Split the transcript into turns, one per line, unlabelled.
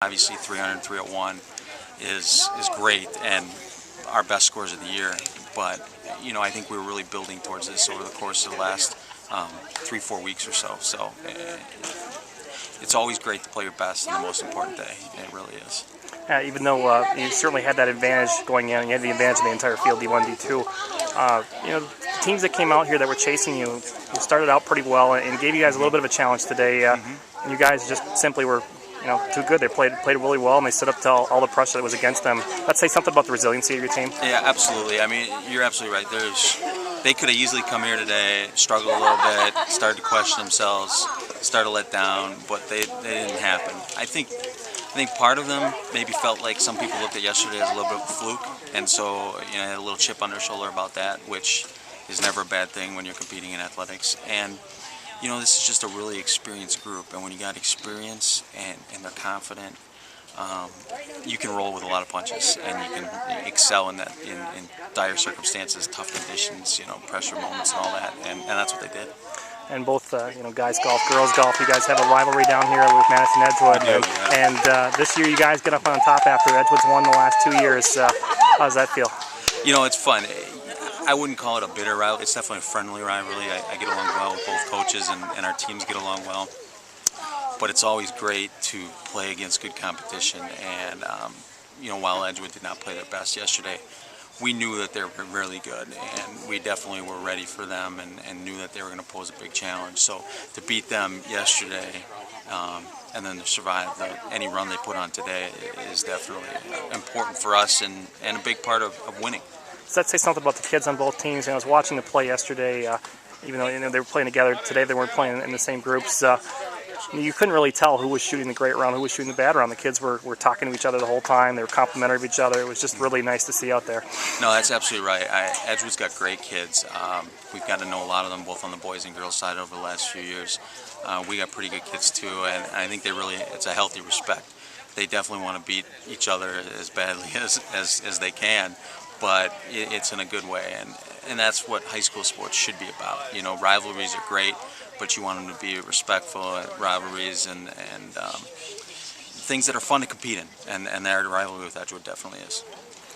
Obviously 300 and 301 is great and our best scores of the year, but I think we were really building towards this over the course of the last 3-4 weeks or so. So it's always great to play your best on the most important day. It really is.
Even though you certainly had that advantage going in, you had the advantage of the entire field, D1, D2. The teams that came out here that were chasing you started out pretty well and gave you guys a little bit of a challenge today. And you guys just simply were, too good. They played really well, and they stood up to all the pressure that was against them. Let's say something about the resiliency of your team.
Yeah, absolutely. I mean, you're absolutely right. They could have easily come here today, struggled a little bit, started to question themselves, started to let down, but they didn't happen. I think part of them maybe felt like some people looked at yesterday as a little bit of a fluke, and so had a little chip on their shoulder about that, which is never a bad thing when you're competing in athletics. And this is just a really experienced group, and when you got experience and they're confident, you can roll with a lot of punches, and you can excel in dire circumstances, tough conditions, pressure moments and all that, and that's what they did.
And both, guys golf, girls golf, you guys have a rivalry down here with Madison Edgewood. And this year you guys get up on top after Edgewood's won the last 2 years. How does that feel?
It's fun. I wouldn't call it a bitter rivalry. It's definitely a friendly rivalry. I get along well with both coaches, and our teams get along well. But it's always great to play against good competition. And, while Edgewood did not play their best yesterday, we knew that they were really good, and we definitely were ready for them and knew that they were going to pose a big challenge. So to beat them yesterday and then to survive any run they put on today is definitely important for us and a big part of winning.
Does that say something about the kids on both teams? I was watching the play yesterday, even though they were playing together today, they weren't playing in the same groups. You couldn't really tell who was shooting the great round, who was shooting the bad round. The kids were talking to each other the whole time. They were complimentary of each other. It was just really nice to see out there.
No, that's absolutely right. Edgewood's got great kids. We've got to know a lot of them, both on the boys and girls side over the last few years. We got pretty good kids too, and I think it's a healthy respect. They definitely want to beat each other as badly as they can, but it's in a good way, and that's what high school sports should be about. Rivalries are great, but you want them to be respectful at rivalries and things that are fun to compete in, and their rivalry with Edgewood definitely is.